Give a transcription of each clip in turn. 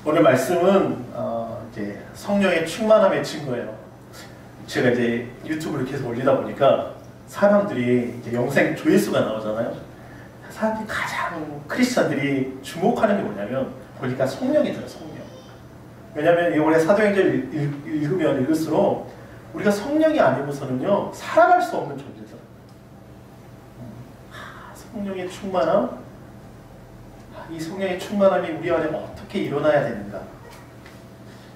오늘 말씀은 이제 성령의 충만함의 증거예요. 제가 이제 유튜브를 계속 올리다 보니까 사람들이 이제 영생 조회수가 나오잖아요. 사람들이 가장 크리스찬들이 주목하는 게 뭐냐면 보니까 성령이더라고요. 성령. 왜냐하면 이번에 사도행전 읽으면 읽을수록 우리가 성령이 아니고서는요 살아갈 수 없는 존재죠. 성령의 충만함. 이 성령의 충만함이 우리 안에 어떻게 일어나야 되는가.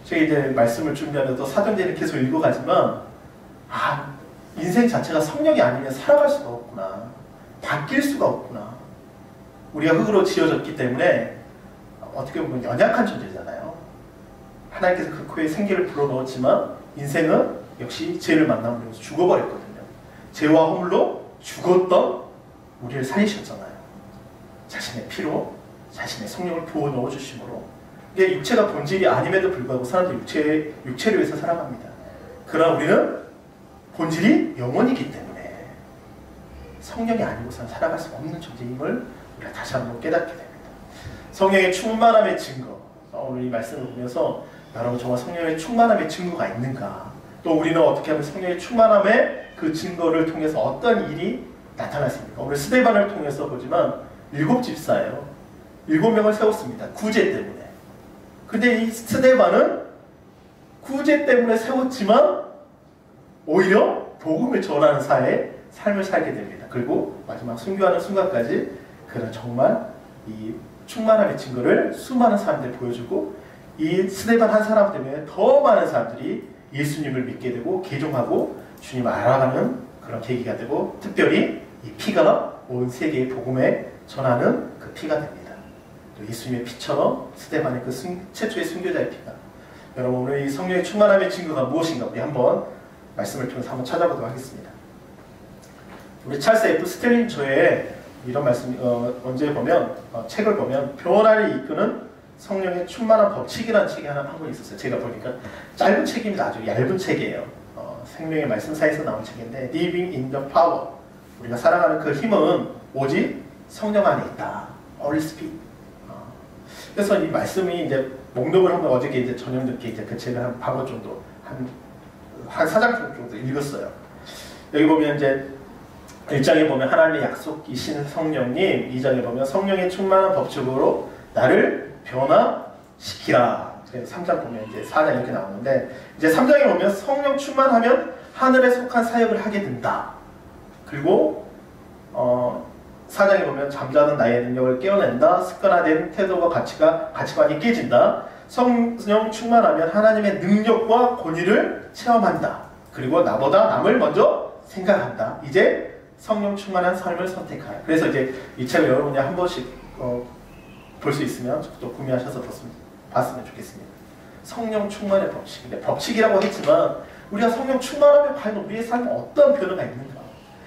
제가 이제 말씀을 준비하면서 사도행전을 계속 읽어가지만 인생 자체가 성령이 아니면 살아갈 수가 없구나. 바뀔 수가 없구나. 우리가 흙으로 지어졌기 때문에 어떻게 보면 연약한 존재잖아요. 하나님께서 그 코에 생기를 불어넣었지만 인생은 역시 죄를 만남으로 죽어버렸거든요. 죄와 허물로 죽었던 우리를 살리셨잖아요. 자신의 피로 자신의 성령을 부어 넣어주심으로. 이게 육체가 본질이 아님에도 불구하고 사람들이 육체를 위해서 살아갑니다. 그러나 우리는 본질이 영혼이기 때문에 성령이 아니고서는 살아갈 수 없는 존재임을 우리가 다시 한번 깨닫게 됩니다. 성령의 충만함의 증거. 오늘 이 말씀을 보면서 여러분 정말 성령의 충만함의 증거가 있는가? 또 우리는 어떻게 하면 성령의 충만함의 그 증거를 통해서 어떤 일이 나타났습니까? 오늘 스데반을 통해서 보지만 7집사예요. 7명을 세웠습니다. 구제 때문에. 근데 이 스데반은 구제 때문에 세웠지만 오히려 복음을 전하는 사회의 삶을 살게 됩니다. 그리고 마지막 순교하는 순간까지 그는 정말 이 충만함의 증거를 수많은 사람들이 보여주고 이 스데반 한 사람 때문에 더 많은 사람들이 예수님을 믿게 되고 개종하고 주님을 알아가는 그런 계기가 되고 특별히 이 피가 온 세계의 복음에 전하는 그 피가 됩니다. 또 예수님의 피처럼 스데반의 그 최초의 순교자의 피가. 여러분 오늘 이 성령의 충만함의 증거가 무엇인가 우리 한번 말씀을 통해서 한번 찾아보도록 하겠습니다. 우리 찰스 F 스텔링저의 이런 말씀 언제 보면 책을 보면 변화를 이끄는 성령의 충만한 법칙이라는 책이 하나 한 권 있었어요. 제가 보니까 짧은 책입니다. 아주 얇은 책이에요. 생명의 말씀사에서 나온 책인데 Living in the Power. 우리가 살아가는 그 힘은 오직 성령 안에 있다. Holy Spirit. 그래서 이 말씀이 이제 목록을 한번 어저께 이제 저녁 늦게 이제 그 책을 한 반권 정도 한 4장 정도 읽었어요. 여기 보면 이제 1장에 보면 하나님의 약속이신 성령님, 2장에 보면 성령의 충만한 법칙으로 나를 변화시키라. 3장 보면 이제 4장 이렇게 나오는데 이제 3장에 보면 성령 충만하면 하늘에 속한 사역을 하게 된다. 그리고 4장에 보면 잠자는 나의 능력을 깨어낸다. 습관화된 태도와 가치관이 깨진다. 성령 충만하면 하나님의 능력과 권위를 체험한다. 그리고 나보다 남을 먼저 생각한다. 이제 성령 충만한 삶을 선택하라. 그래서 이제 이 책을 여러분이 한 번씩 볼 수 있으면 또 구매하셔서 봤으면 좋겠습니다. 성령 충만의 법칙인데 법칙이라고 했지만 우리가 성령 충만하면 과연 우리의 삶에 어떤 변화가 있는가?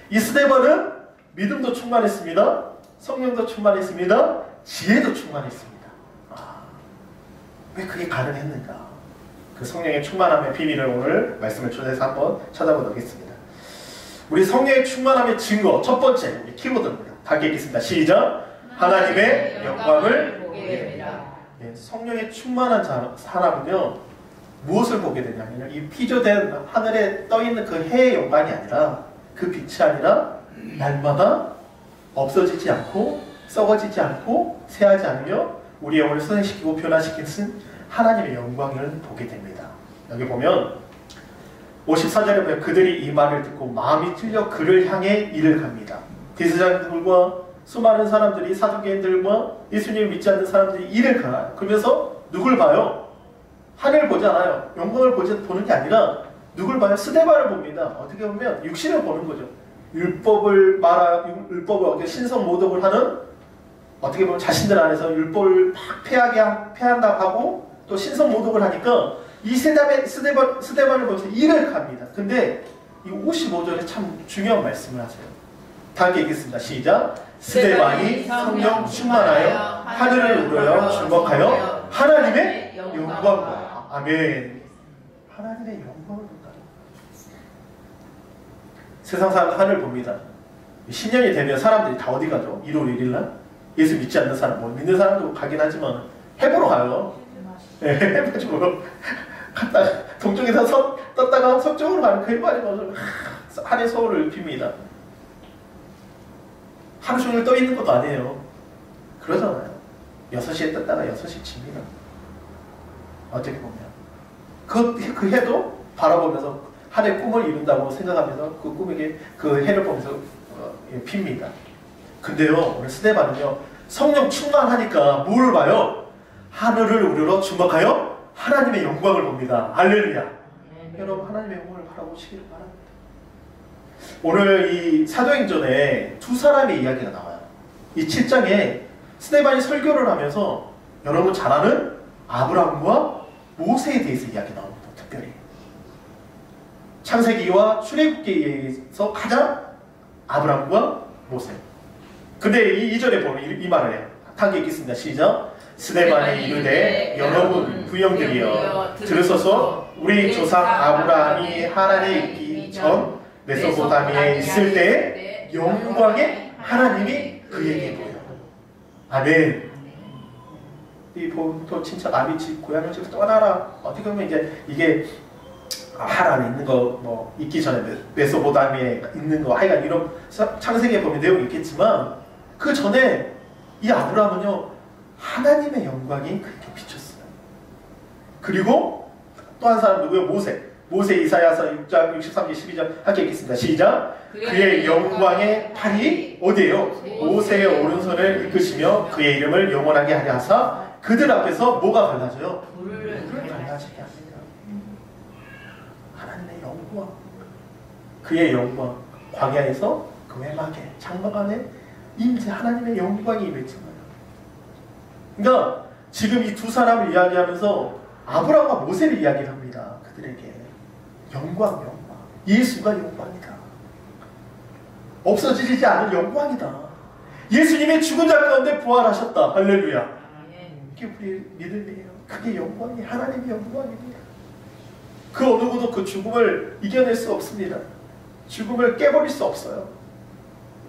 이 스데반은 믿음도 충만했습니다. 성령도 충만했습니다. 지혜도 충만했습니다. 왜 그게 가능했는가? 그 성령의 충만함의 비밀을 오늘 말씀을 통해서 한번 찾아보도록 하겠습니다. 우리 성령의 충만함의 증거 첫 번째 키워드입니다. 다 읽겠습니다. 시작! 하나님의 영광을 보게 됩니다. 성령의 충만한 사람은요 무엇을 보게 되냐면요 이 피조된 하늘에 떠있는 그 해의 영광이 아니라 그 빛이 아니라 날마다 없어지지 않고 썩어지지 않고 새하지 않으며 우리 영혼을 선행시키고 변화시키는 하나님의 영광을 보게 됩니다. 여기 보면 54절에 보면 그들이 이 말을 듣고 마음이 찔려 그를 향해 이를 갑니다. 대제사장들과 수많은 사람들이 사두개인들과 예수님을 믿지 않는 사람들이 이를 가요. 그러면서 누굴 봐요? 하늘을 보지 않아요. 영광을 보는 게 아니라 누굴 봐요? 스데반을 봅니다. 어떻게 보면 육신을 보는 거죠. 율법을 신성 모독을 하는 어떻게 보면 자신들 안에서 율법을 막 폐한다고 하고 또 신성 모독을 하니까 이 스데반을 보면서 이를 갑니다. 근데 이 55절에 참 중요한 말씀을 하세요. 다 읽겠습니다. 시작! 스데반이 성령 충만하여 하늘을 우러러 주목하여 하나님의 영광을 보아. 아멘. 하나님의 영광을 본다. 세상 사람들 하늘을 봅니다. 신년이 되면 사람들이 다 어디 가죠? 1월 1일날? 예수 믿지 않는 사람, 믿는 사람도 가긴 하지만 해보러 가요. 네, 해가지고 갔다가 동쪽에서 떴다가 서쪽으로 가는 그 해가지고 하늘의 서울을 빕니다. 하루 종일 떠 있는 것도 아니에요. 그러잖아요. 6시에 떴다가 6시에 집니다. 어떻게 보면 그 해도 바라보면서 하늘의 꿈을 이룬다고 생각하면서 그 꿈에게 그 해를 보면서 핍니다. 근데요, 오늘 스데반은요, 성령 충만하니까 뭘 봐요? 하늘을 우러러 주목하여 하나님의 영광을 봅니다. 할렐루야. 여러분, 하나님의 영광을 바라보시기를 바랍니다. 오늘 이 사도행전에 두 사람의 이야기가 나와요. 이 7장에 스데반이 설교를 하면서 여러분 잘 아는 아브라함과 모세에 대해서 이야기 나옵니다. 특별히 창세기와 출애굽기에서 가장 아브라함과 모세. 근데 이 2절에 보면 이 말을 해요. 단계 읽겠습니다. 시작. 스데반이 이르되 여러분 부형들이여 들으소서. 우리 조상 아브라함이 하란에 있기 전 메소포타미아에 있을 때 영광의 하나님이 그에게 보여. 아멘. 이 보통 진짜 아비 집 고향을 집 떠나라. 어떻게 보면 이제 이게 하란에 있는 거 뭐 있기 전에 메소포타미아에 있는 거 하여간 이런 창세기에 보면 내용이 있겠지만 그 전에 이 아브라함은요 하나님의 영광이 그렇게 비쳤어요. 그리고 또 한 사람 누구요? 모세 이사야서 6장 63절 12절 함께 읽겠습니다. 시작. 그의 영광의 팔이 어디에요? 모세의 오른손을 이끄시며 그의 이름을 영원하게 하려 하사 그들 앞에서 뭐가 갈라져요? 불을 갈라지게 합니다. 하나님의 영광, 그의 영광, 광야에서 그 외막에 장막 안에 임재 하나님의 영광이 임했잖아요. 그러니까 지금 이 두 사람을 이야기하면서 아브라함과 모세를 이야기를 합니다. 그들에게 영광. 예수가 영광이다. 없어지지 않을 영광이다. 예수님이 죽은 자 가운데 부활하셨다. 할렐루야. 이게 우리 믿음이에요. 그게 영광이 하나님의 영광입니다. 그 어느 누구도 그 죽음을 이겨낼 수 없습니다. 죽음을 깨버릴 수 없어요.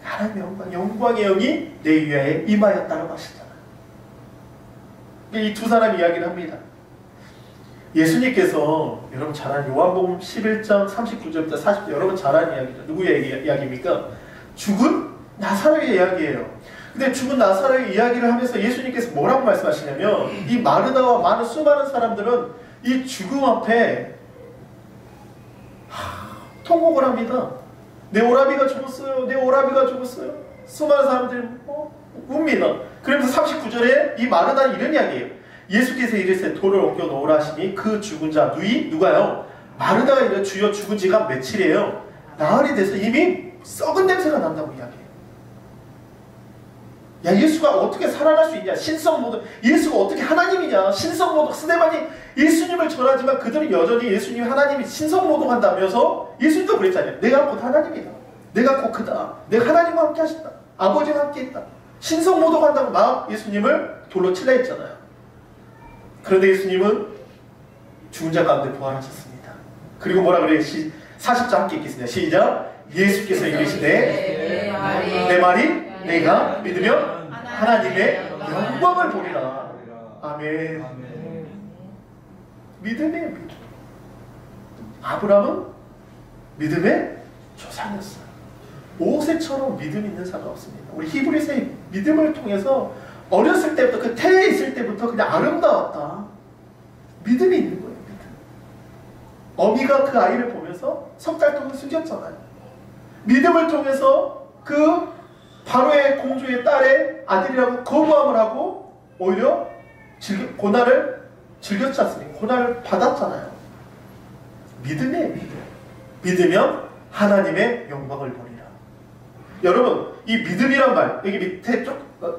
하나님의 영광, 영광의 영이 내 위에 임하였다라고 하시잖아요. 이 두 사람 이야기를 합니다. 예수님께서 여러분 잘 아는 요한복음 11장 39절부터 40절 여러분 잘 아는 이야기죠. 누구의 이야기입니까? 죽은 나사로의 이야기예요. 근데 죽은 나사로의 이야기를 하면서 예수님께서 뭐라고 말씀하시냐면 이 마르다와 많은 수많은 사람들은 이 죽음 앞에 통곡을 합니다. 내 오라비가 죽었어요. 내 오라비가 죽었어요. 수많은 사람들이 웁니다. 그러면서 39절에 이 마르다는 이런 이야기예요. 예수께서 이르시되 돌을 옮겨 놓으라 하시니 그 죽은 자 누가요? 마르다가 이래 주여 죽은 지가 며칠이에요? 나흘이 돼서 이미 썩은 냄새가 난다고 이야기해요. 야, 예수가 어떻게 살아날 수 있냐? 신성모독. 예수가 어떻게 하나님이냐? 신성모독. 스데반이 예수님을 전하지만 그들은 여전히 예수님이 하나님이 신성모독한다면서 예수님도 그랬잖아요. 내가 곧 하나님이다. 내가 곧 그다. 내가 하나님과 함께 하신다. 아버지와 함께 있다. 신성모독한다고 막 예수님을 돌로 칠라 했잖아요. 그런데 예수님은 죽은 자 가운데 부활하셨습니다. 그리고 뭐라 그래요? 40절 함께 읽겠습니다. 시작. 예수께서 이르시되 내 말이 내가 믿으면 하나님의 영광을 보리라. 아멘. 믿음이에요. 믿음. 아브라함은 믿음의 조상이었어요. 모세처럼 믿음 있는 사람 없습니다. 우리 히브리서의 믿음을 통해서 어렸을 때부터 그 태에 있을 때부터 그냥 아름다웠다. 믿음이 있는 거예요. 믿음. 어미가 그 아이를 보면서 석 달 동안 숨겼잖아요. 믿음을 통해서 그 바로의 공주의 딸의 아들이라고 거부함을 하고 오히려 고난을 즐겼지 않습니까? 고난을 받았잖아요. 믿음이에요. 믿음. 믿으면 하나님의 영광을 보리라. 여러분 이 믿음이란 말 여기 밑에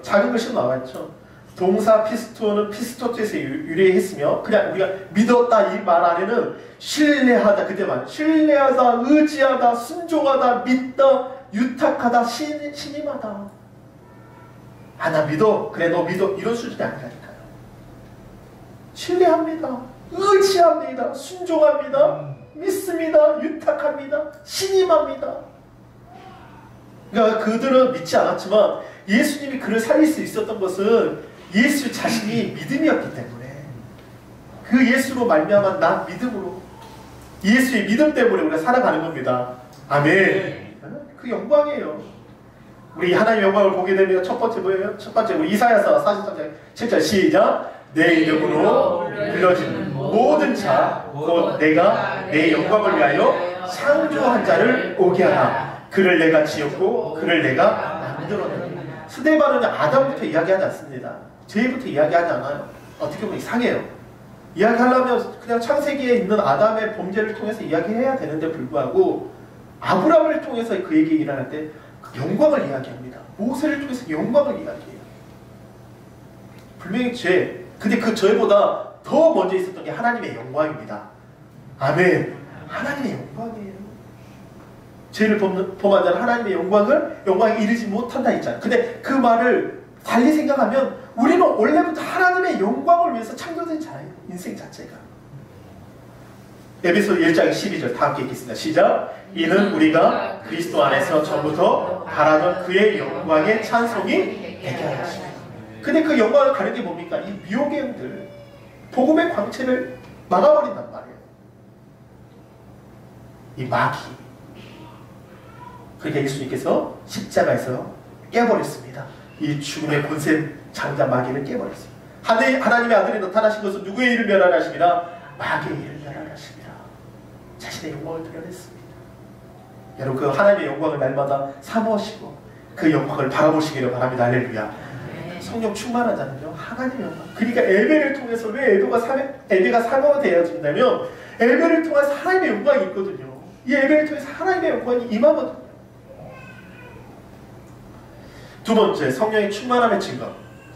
작은 글씨로 나와있죠. 동사 피스토는 피스토트에서 유래했으며 그냥 우리가 믿었다 이 말 안에는 신뢰하다 그때 말 신뢰하다 의지하다 순종하다 믿다 유탁하다 신임하다. 아 나 믿어 그래 너 믿어 이런 수준이 아니라니까요. 신뢰합니다. 의지합니다. 순종합니다. 믿습니다. 유탁합니다. 신임합니다. 그러니까 그들은 믿지 않았지만 예수님이 그를 살릴 수 있었던 것은 예수 자신이 믿음이었기 때문에 그 예수로 말미암아 난 믿음으로, 예수의 믿음 때문에 우리가 살아가는 겁니다. 아멘. 그 영광이에요. 우리 하나님의 영광을 보게 되면 첫 번째 뭐예요? 첫 번째 우리 이사야서 43장 7절 시작. 내 이름으로 불러진 모든 자 곧 내가 내 영광을 위하여 창조한 자를 오게 하라. 그를 내가 지었고 그를 내가 만들었느니라. 스데반은 아담부터 이야기하지 않습니다. 죄부터 이야기하지 않아요. 어떻게 보면 이상해요. 이야기하려면 그냥 창세기에 있는 아담의 범죄를 통해서 이야기해야 되는데 불구하고 아브라함을 통해서 그 얘기 일어날 때 영광을 이야기합니다. 모세를 통해서 영광을 이야기해요. 분명히 죄, 근데 그 죄보다 더 먼저 있었던 게 하나님의 영광입니다. 아멘. 하나님의 영광이에요. 죄를 범한 자는 하나님의 영광에 이르지 못한다 했잖아요. 근데 그 말을 달리 생각하면 우리는 원래부터 하나님의 영광을 위해서 창조된 자예요. 인생 자체가. 에베소 1장 12절 다 함께 읽겠습니다. 시작. 이는 우리가 그리스도 안에서 전부터 바라던 그의 영광의 찬송이 되게 하였습니다. 근데 그 영광을 가는 게 뭡니까? 이 미혹의 영들, 복음의 광채를 막아버린단 말이에요. 이 마귀. 그러니까 예수님께서 십자가에서 깨버렸습니다. 이 죽음의 권세 장자 마귀를 깨버렸습니다. 하나님의 아들이 나타나신 것은 누구의 일을 멸하심이라? 마귀의 일을 멸하심이라. 자신의 영광을 드러냈습니다. 여러분 그 하나님의 영광을 날마다 사모하시고 그 영광을 바라보시기를 바랍니다. 할렐루야. 성령 충만한 자는요 하나님의 영광. 그러니까 예배를 통해서 왜 예배가 사모되어진다면 예배를 통해서 하나님의 영광이 있거든요. 이 예배를 통해서 하나님의 영광이 임하거든요. 두 번째, 성령의 충만함의 증거.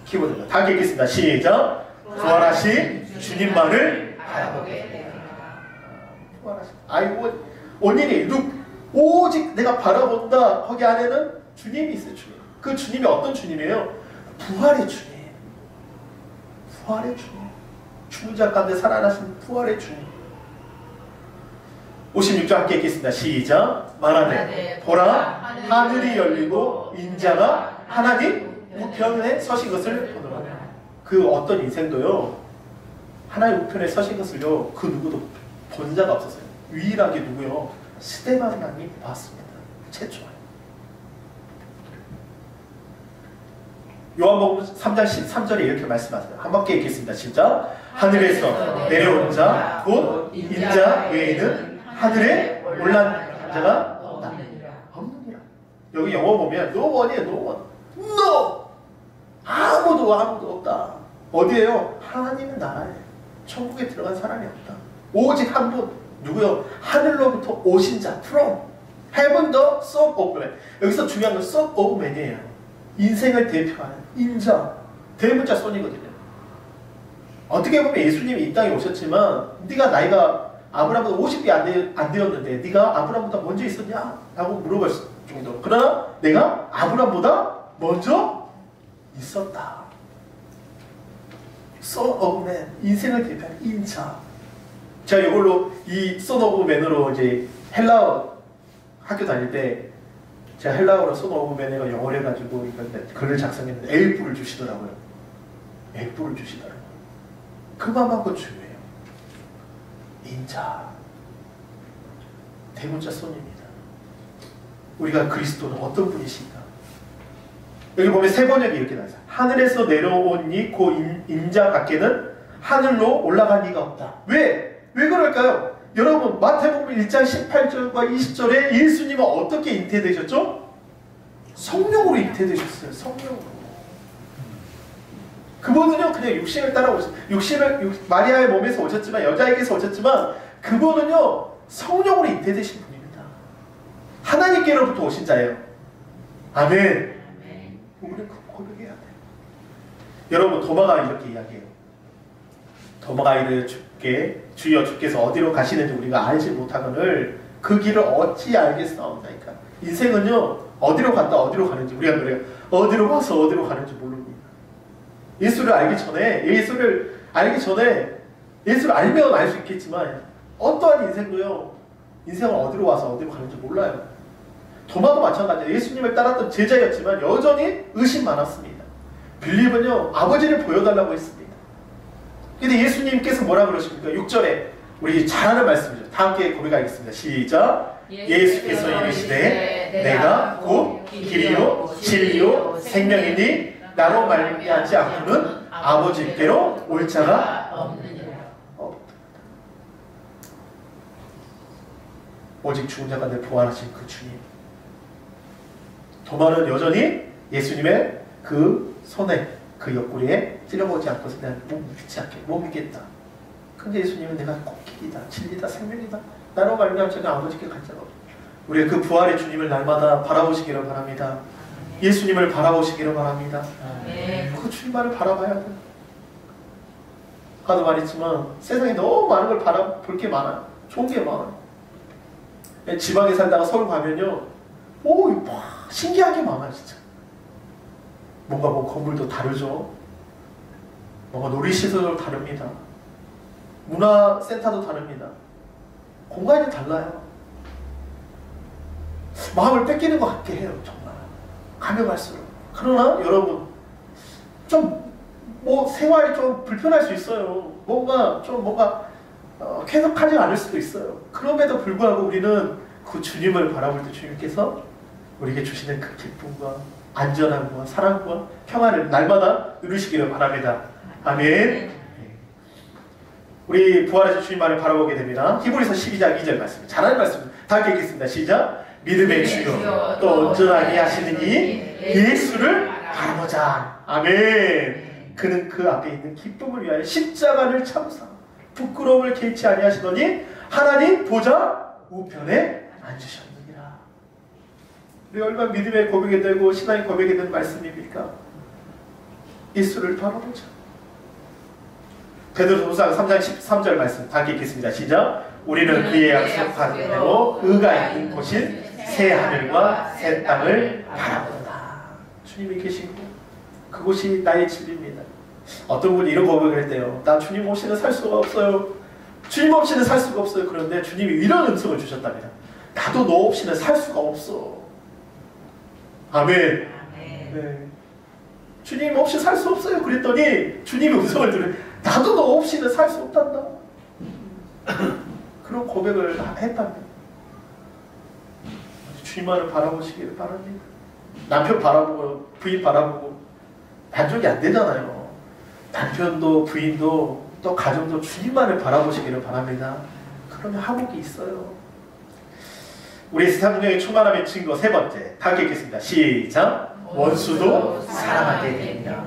키워드입니다. 다 읽겠습니다. 시작. 부활하신 주님만을 바라보게 되리라. 아이고, 원인이 오직 내가 바라본다. 거기 안에는 주님이 있어요. 주님. 그 주님이 어떤 주님이에요? 부활의 주님. 부활의 주님. 죽은 자 가운데 살아나신 부활의 주님. 56절 함께 읽겠습니다. 시작. 말하네. 보라, 하늘이 열리고 인자가 하나님 우편에 서신 것을 보노라. 그 어떤 인생도요 하나님 우편에 서신 것을요 그 누구도 본 자가 없었어요. 유일하게 누구요? 스데반만이 봤습니다. 최초에. 요한복음 3장 13절에 이렇게 말씀하세요. 한 바퀴 읽겠습니다. 진짜 하늘에서 내려온 자 곧 인자 외에는 하늘에 올라간 자가 없느니라. 여기 영어 보면 no one이에요. no one. no! 아무도 없다. 어디에요? 하나님의 나라에 천국에 들어간 사람이 없다. 오직 한 분. 누구요? 하늘로부터 오신 자. from heaven the son of man. 여기서 중요한 건 son of man이에요. 인생을 대표하는 인자. 대문자 son이거든요. 어떻게 보면 예수님이 이 땅에 오셨지만 네가 나이가 아브라함보다 50이 안 되었는데 네가 아브라함보다 먼저 있었냐? 라고 물어볼 정도로. 그러나 내가 아브라함보다 먼저 있었다. Son of Man. 인생을 대표하는 인자. 제가 이걸로 이 Son of Man으로 이제 헬라어 학교 다닐 때 제가 헬라어로 Son of Man을 영어로 해가지고 글을 작성했는데 A뿔을 주시더라고요. A뿔을 주시더라고요. 그만큼 중요해요. 인자. 대문자 손입니다. 우리가 그리스도는 어떤 분이신가? 여기 보면 세 번역이 이렇게 나와요. 하늘에서 내려온 이 고 인자 밖에는 하늘로 올라간 이가 없다. 왜 그럴까요? 여러분 마태복음 1장 18절과 20절에 예수님은 어떻게 잉태되셨죠? 성령으로 잉태되셨어요. 성령으로. 그분은요 그냥 육신을 따라오셨어요. 마리아의 몸에서 오셨지만 여자에게서 오셨지만 그분은요 성령으로 잉태되신 분입니다. 하나님께로부터 오신 자예요. 아멘. 우리는 고백해야 돼요. 여러분 도마가 이렇게 이야기해요. 도마가 이르되 주여 주께서 어디로 가시는지 우리가 알지 못하거늘 그 길을 어찌 알겠사옵나이까. 인생은요 어디로 갔다 어디로 가는지 우리가 그래요. 어디로 가서 어디로 가는지 모릅니다. 예수를 알기 전에 예수를 알면 알 수 있겠지만 어떠한 인생도요 인생은 어디로 와서 어디로 가는지 몰라요. 도마도 마찬가지예요. 예수님을 따랐던 제자였지만 여전히 의심 많았습니다. 빌립은요 아버지를 보여달라고 했습니다. 근데 예수님께서 뭐라 그러십니까? 6절에 우리 잘 아는 말씀이죠. 다 함께 고백하겠습니다. 시작. 예수께서 이르시되 내가 곧 길이요 진리요 생명이니 나로 말미암지 않고는 아버지께로 올 자가 없느니라. 오직 죽은 자 가운데 부활하신 그 주님. 도마는 여전히 예수님의 그 손에 그 옆구리에 찔러보지 않고서 내가 못 믿겠다. 근데 예수님은 내가 꼭 길이다 진리다 생명이다 나로 말미암아 제가 아버지께 갈 자가 없다. 우리 그 부활의 주님을 날마다 바라보시기를 바랍니다. 예수님을 바라보시기를 바랍니다. 그 주님만을 바라봐야 돼요. 아까도 말했지만 세상에 너무 많은 걸 바라볼 게 많아요. 좋은 게 많아요. 지방에 살다가 서울 가면요, 오, 신기한 게 많아요, 진짜. 뭔가 뭐 건물도 다르죠. 뭔가 놀이시설도 다릅니다. 문화센터도 다릅니다. 공간이 달라요. 마음을 뺏기는 것 같게 해요, 정말. 가면 갈수록. 그러나 여러분, 좀 뭐 생활이 좀 불편할 수 있어요. 뭔가 쾌적하지 않을 수도 있어요. 그럼에도 불구하고 우리는 그 주님을 바라볼 때 주님께서 우리에게 주시는 그 기쁨과 안전함과 사랑과 평안을 날마다 누리시기를 바랍니다. 아멘. 우리 부활하신 주님만을 바라보게 됩니다. 히브리서 12장 2절 말씀. 잘하는 말씀. 다 함께 읽겠습니다. 시작. 믿음의 주요 또 온전하게 하시느니 예수를 바라보자. 아멘. 그는 그 앞에 있는 기쁨을 위하여 십자가를 참으사 부끄러움을 개치 아니하시더니 하나님 보좌 우편에 앉으셨느니라. 우리 얼마나 믿음의 고백이 되고 신앙의 고백이 되는 말씀입니까? 예수를 바라보자. 베드로전서 3장 13절 말씀 다 읽겠습니다. 시작. 우리는 그의 약속한 대로 의가 있는 곳인 새 하늘과 새 땅을 바라본다. 주님이 계신 곳, 그곳이 나의 집입니다. 어떤 분이 이런 고백을 했대요. 나 주님 없이는 살 수가 없어요. 주님 없이는 살 수가 없어요. 그런데 주님이 이런 음성을 주셨답니다. 나도 너 없이는 살 수가 없어. 아멘. 네. 주님 없이 살 수 없어요. 그랬더니 주님의 음성을 들으니 나도 너 없이는 살 수 없단다. 그런 고백을 했답니다. 주님만을 바라보시기를 바랍니다. 남편 바라보고 부인 바라보고 만족이 안 되잖아요. 남편도 부인도 또 가정도 주님만을 바라보시기를 바랍니다. 그러면 화목이 있어요. 우리 성령의 충만함의 증거 세 번째 다 읽겠습니다. 시작. 원수도 사랑하게 됩니다.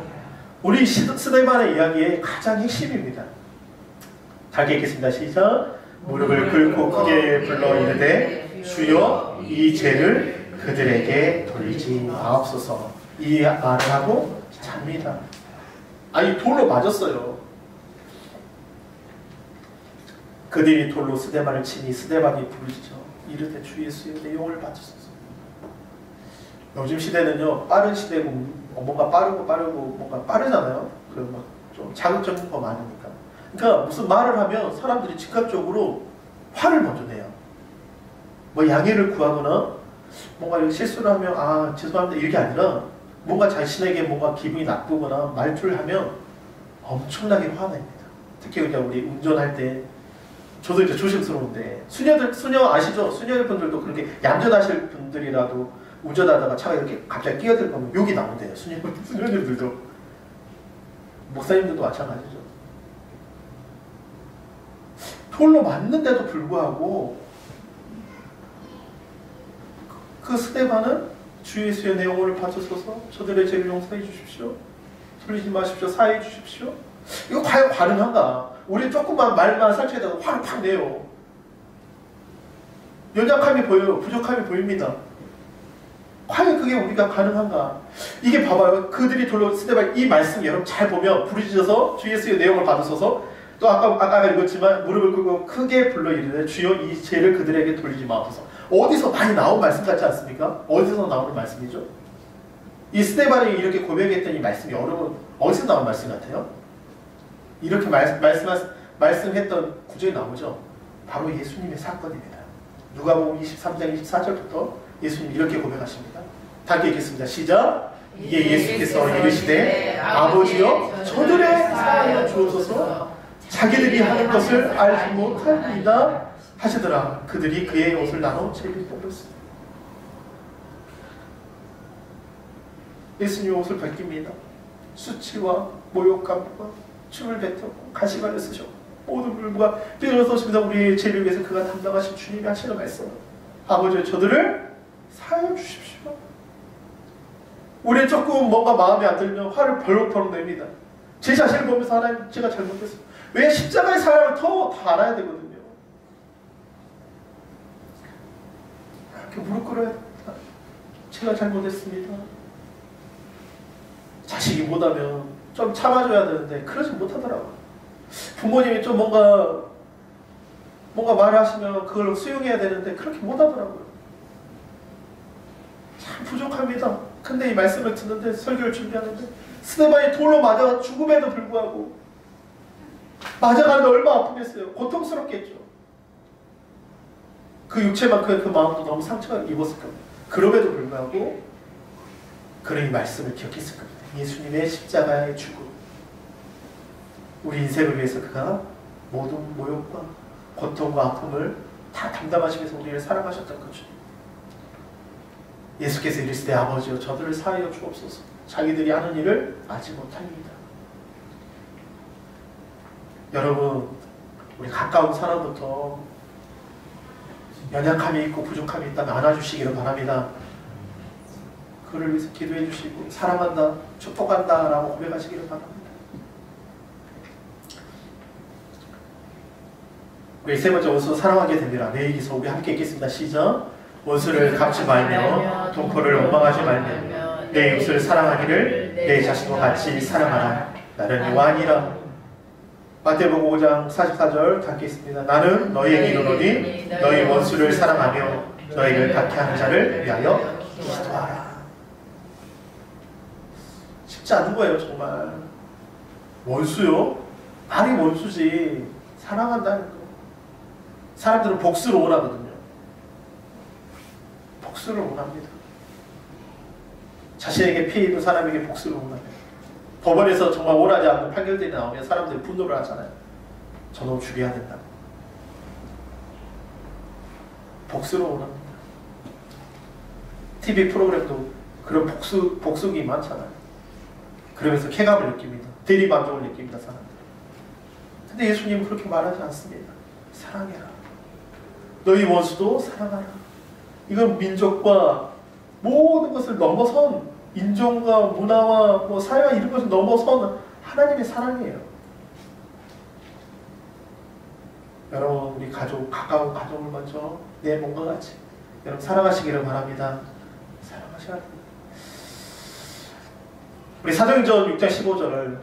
우리 스데반의 이야기의 가장 핵심입니다. 다 읽겠습니다. 시작. 무릎을 꿇고 크게 불러 이르되 주여 이 죄를 그들에게 돌리지 마옵소서. 이 말을 하고 잡니다. 아니 돌로 맞았어요. 그들이 돌로 스데반을 치니 스데반이 부르짖어 이르되 주 예수여 내 영혼을 바치소서. 요즘 시대는요 빠른 시대고 뭔가 빠르고 뭔가 빠르잖아요. 그 막 좀 자극적인 거 많으니까. 그러니까 무슨 말을 하면 사람들이 즉각적으로 화를 먼저 내요. 뭐 양해를 구하거나 뭔가 실수를 하면 아 죄송합니다 이게 아니라 뭔가 자신에게 뭔가 기분이 나쁘거나 말투를 하면 엄청나게 화냅니다. 특히 그냥 우리 운전할 때 저도 이제 조심스러운데 수녀 아시죠? 수녀분들도 그렇게 얌전하실 분들이라도 운전하다가 차가 이렇게 갑자기 끼어들 거면 욕이 나온대요. 수녀들도 목사님들도 마찬가지죠. 돌로 맞는데도 불구하고 그 스데반은 주 예수의 내 영혼을 바쳐서서 저들의 죄를 용서해 주십시오. 돌리지 마십시오. 사해 주십시오. 이거 과연 가능한가? 우리 조금만 말만 살짝이라도 화를 팍 내요. 연약함이 보여요. 부족함이 보입니다. 과연 그게 우리가 가능한가? 이게 봐봐요. 그들이 돌로 스데반 이 말씀 여러분 잘 보면 부르짖어서 주 예수의 내용을 받으소서 또 아까 읽었지만 무릎을 꿇고 크게 불러 이르되 주여 이 죄를 그들에게 돌리지 마옵소서. 어디서 많이 나온 말씀 같지 않습니까? 어디서 나오는 말씀이죠? 이 스데반이 이렇게 고백했던 이 말씀이 여러분 어디서 나온 말씀 같아요? 이렇게 말씀했던 구절이 나오죠? 바로 예수님의 사건입니다. 누가복음 23장 24절부터 예수님이 이렇게 고백하십니다. 다 읽겠습니다. 시작. 이에 예수께서 이르시되 아버지여 저들의 사하여 주옵소서 자기들이 하는 것을 알지 못합니다 하시더라. 그들이 그의 옷을 나눠 제비 뽑았습니다. 예수님 옷을 벗깁니다. 수치와 모욕감과 춤을 뱉었고 가시관을 쓰셨고 모든 불과 삐어서십니다. 우리의 죄를 위해서 그가 담당하신 주님이 하시는 말씀. 아버지 저들을 사하여 주십시오. 우리 조금 뭔가 마음에 안 들면 화를 벌럭벌럭 냅니다. 제 자신을 보면서 하나님 제가 잘못했어요. 왜 십자가의 사랑을 더 알아야 되거든요. 이렇게 무릎 꿇어야 됩니다. 제가 잘못했습니다. 자식이 못하면 좀 참아줘야 되는데 그러지 못하더라고요. 부모님이 좀 뭔가 말을 하시면 그걸 수용해야 되는데 그렇게 못하더라고요. 참 부족합니다. 근데 이 말씀을 듣는데 설교를 준비하는데 스데반이 돌로 맞아 죽음에도 불구하고 맞아가는데 얼마나 아프겠어요. 고통스럽겠죠. 그 육체만큼 그 마음도 너무 상처가 입었을 겁니다. 그럼에도 불구하고 그는 이 말씀을 기억했을 겁니다. 예수님의 십자가의 죽음, 우리 인생을 위해서 그가 모든 모욕과 고통과 아픔을 다 담당하시면서 우리를 사랑하셨던 거죠. 예수께서 이르시되 아버지여 저들을 사하여 주옵소서. 자기들이 하는 일을 알지 못합니다. 여러분 우리 가까운 사람부터 연약함이 있고 부족함이 있다면 안아주시기를 바랍니다. 그를 위해서 기도해 주시고 사랑한다, 축복한다 라고 고백하시기를 바랍니다. 우리 세 번째 원수 사랑하게 됩니다. 내 얘기서 우리 함께 읽겠습니다. 시작. 원수를 갚지 말며 동포를 원망하지 말며 내 이웃을 사랑하기를 내 자신과 같이 사랑하라. 나는 요한이라. 마태복음 5장 44절 다 읽겠습니다. 나는 너희에게 이르노니 너희 원수를 사랑하며 너희를 박해하는 자를 위하여 기도하라. 쉽지 않은 거예요 정말. 원수요? 말이 원수지. 사랑한다는 거. 사람들은 복수를 원하거든요. 복수를 원합니다. 자신에게 피해 입은 사람에게 복수를 원합니다. 법원에서 정말 원하지 않는 판결들이 나오면 사람들이 분노를 하잖아요. 저놈 죽여야 된다. 복수를 원합니다. TV 프로그램도 그런 복수기 많잖아요. 그러면서 쾌감을 느낍니다. 대리만족을 느낍니다. 사람들. 근데 예수님은 그렇게 말하지 않습니다. 사랑해라. 너희 원수도 사랑하라. 이건 민족과 모든 것을 넘어선 인종과 문화와 뭐 사회와 이런 것을 넘어선 하나님의 사랑이에요. 여러분 우리 가족, 가까운 가족을 먼저 내 몸과 같이 여러분 사랑하시기를 바랍니다. 사랑하셔야 됩니다. 우리 사도행전 6장 15절을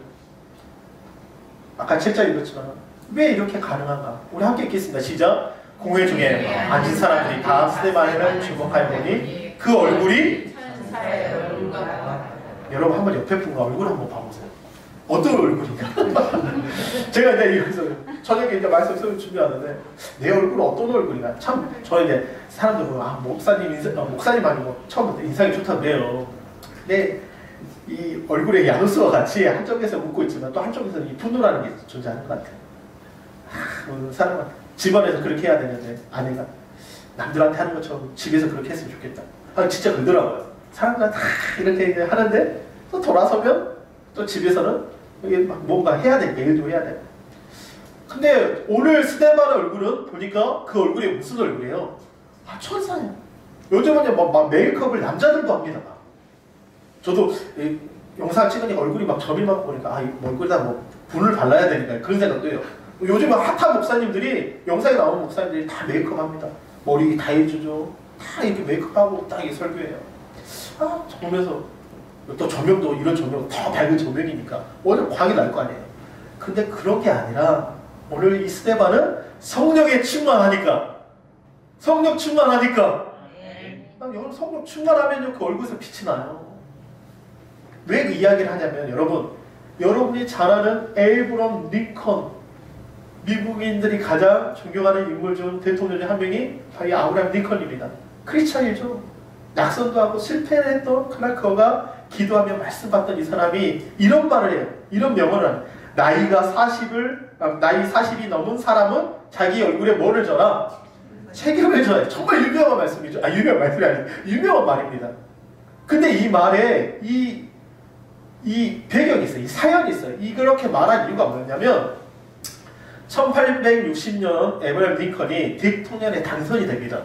아까 7절 읽었지만 왜 이렇게 가능한가? 우리 함께 읽겠습니다. 시작. 공회 중에 앉은 사람들이 다 스데반을 주목하여 보니 그 얼굴이 여러분 한번 옆에 분과 얼굴 한번 봐보세요. 어떤 얼굴인가? 제가 이제 여기서 저녁에 이제 말씀 준비하는데 내 얼굴은 어떤 얼굴인가? 참 저 이제 사람들 보면 목사님 아니고 처음부터 인상이 좋다고 그래요. 근데 이 얼굴에 야누스와 같이 한쪽에서 웃고 있지만 또 한쪽에서 이 분노라는 게 존재하는 것 같아요. 사람은 집안에서 그렇게 해야 되는데 아내가 남들한테 하는 것처럼 집에서 그렇게 했으면 좋겠다. 진짜 그러더라고요. 사람들 다 이렇게 하는데 또 돌아서면 또 집에서는 막 뭔가 해야 되니까 일도 해야 돼. 근데 오늘 스데반의 얼굴은 보니까 그 얼굴이 무슨 얼굴이에요? 천사예요. 요즘은 막 메이크업을 남자들도 합니다. 저도 영상 찍으니까 얼굴이 막 점이 막 보니까 얼굴에다 뭐 분을 발라야 되니까 그런 생각도 해요. 요즘 핫한 목사님들이 영상에 나오는 목사님들이 다 메이크업 합니다. 머리 다 해주죠. 다 이렇게 메이크업하고 딱 이렇게 설교해요. 보면서 또 조명도 이런 조명 더 밝은 조명이니까 오늘 광이 날 거 아니에요. 근데 그런 게 아니라 오늘 이 스데반은 성령에 충만하니까 성령 충만하면요 그 얼굴에서 빛이 나요. 왜 그 이야기를 하냐면 여러분이 잘 아는 에이브럼 링컨 미국인들이 가장 존경하는 인물 중 대통령 중 한 명이 바로 아브라함 링컨입니다. 크리스찬이죠. 낙선도 하고 실패를 했던 그날 그가 기도하며 말씀 받던 이 사람이 이런 말을 해요. 이런 명언을 해요. 나이 40이 넘은 사람은 자기 얼굴에 뭐를 져라? 책임을 져야. 정말 유명한 말씀이죠. 유명한 말씀이 아니에요. 유명한 말입니다. 근데 이 말에 이 배경이 있어요. 이 사연이 있어요. 이렇게 말한 이유가 뭐냐면 1860년 에브라임 링컨이 대통령에 당선이 됩니다.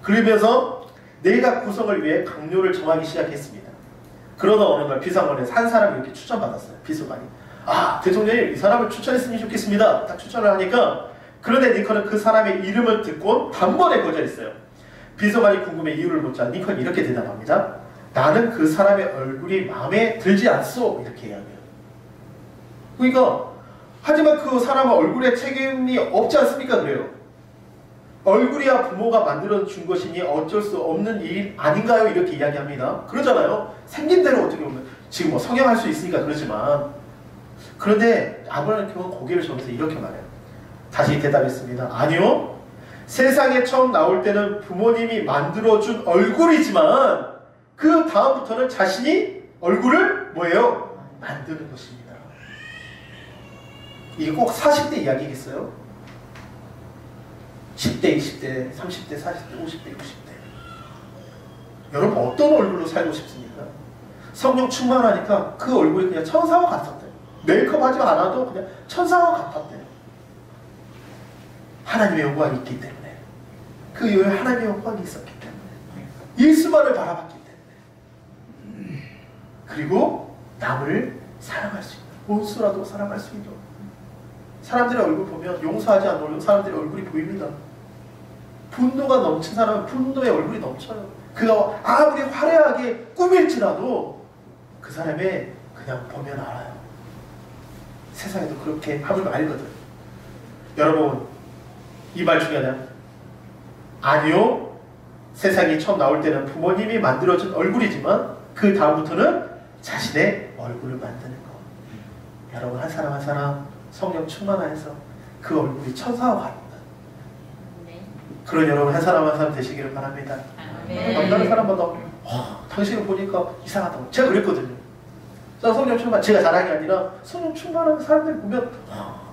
그러면서 내각 구성을 위해 강요를 정하기 시작했습니다. 그러다 어느 날 비상원에서 한 사람이 이렇게 추천받았어요. 비서관이. 대통령님 이 사람을 추천했으면 좋겠습니다. 딱 추천을 하니까 그런데 링컨은 그 사람의 이름을 듣고 단번에 거절했어요. 비서관이 궁금해 이유를 묻자 링컨이 이렇게 대답합니다. 나는 그 사람의 얼굴이 마음에 들지 않소. 이렇게 이야기해요. 그러니까 하지만 그 사람은 얼굴에 책임이 없지 않습니까? 그래요. 얼굴이야 부모가 만들어준 것이니 어쩔 수 없는 일 아닌가요? 이렇게 이야기합니다. 그러잖아요. 생긴 대로 어떻게 보면 지금 뭐 성형할 수 있으니까 그러지만 그런데 아브라함 링컨은 고개를 저으면서 이렇게 말해요. 다시 대답했습니다. 아니요. 세상에 처음 나올 때는 부모님이 만들어준 얼굴이지만 그 다음부터는 자신이 얼굴을 뭐예요? 만드는 것입니다. 이게 꼭 40대 이야기겠어요? 10대, 20대, 30대, 40대, 50대, 60대. 여러분 어떤 얼굴로 살고 싶습니까? 성령 충만하니까 그 얼굴이 그냥 천사와 같았대요. 메이크업 하지 않아도 그냥 천사와 같았대요. 하나님의 영광이 있기 때문에. 그 이후에 하나님의 영광이 있었기 때문에. 예수만을 바라봤기 때문에. 그리고 남을 사랑할 수 있는, 원수라도 사랑할 수 있는. 사람들의 얼굴 보면 용서하지 않는 사람들의 얼굴이 보입니다. 분노가 넘친 사람은 분노의 얼굴이 넘쳐요. 그가 아무리 화려하게 꾸밀지라도 그 사람의 그냥 보면 알아요. 세상에도 그렇게 하면 알거든. 여러분 이 말 중에 하나 아니요. 세상이 처음 나올 때는 부모님이 만들어준 얼굴이지만 그 다음부터는 자신의 얼굴을 만드는 거. 여러분 한 사람 한 사람 성령 충만하여서 그 얼굴이 천사와 같다. 그런 여러분 한 사람 한 사람 되시기를 바랍니다. 다른 사람마다 당신을 보니까 이상하다고 제가 그랬거든요. 성령 충만 제가 자랑이 아니라 성령 충만한 사람들 보면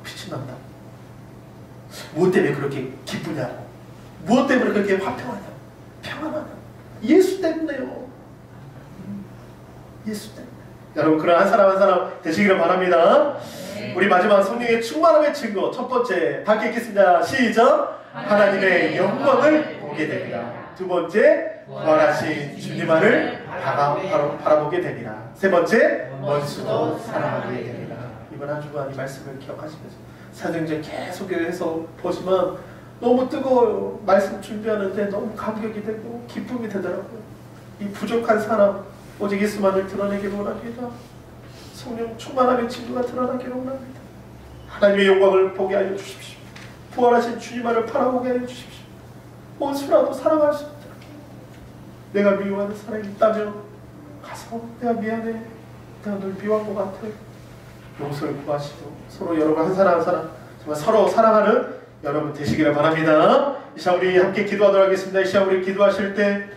빛이 난다. 무엇 때문에 그렇게 기쁘냐고, 무엇 때문에 그렇게 화평하냐고, 평안하냐고. 예수 때문에요. 예수 때문에. 여러분 그런 한 사람 한 사람 되시기를 바랍니다. 우리 마지막 성령의 충만함의 증거 첫 번째 다 읽겠습니다. 시작. 하나님의 영광을 보게 됩니다. 두 번째 부활하신 주님만을 바라보게 됩니다. 세 번째 원수도 사랑하게 됩니다. 이번 한 주간 이 말씀을 기억하시면서 사도행전 계속 해서 보시면 너무 뜨거워요. 말씀 준비하는데 너무 감격이 되고 기쁨이 되더라고요. 이 부족한 사람 오직 예수만을 드러내기를 원합니다. 성령 충만함의 친구가 드러나기를 원합니다. 하나님의 영광을 보게 하여 주십시오. 부활하신 주님만을 바라보게 하여 주십시오. 원수라도 사랑할 수 있도록. 내가 미워하는 사람이 있다면 가서 내가 미안해. 내가 널 미워한 것 같아. 용서를 구하시고 서로 여러분 한 사람 한 사람 정말 서로 사랑하는 여러분 되시기를 바랍니다. 이 시간 우리 함께 기도하도록 하겠습니다. 이 시간 우리 기도하실 때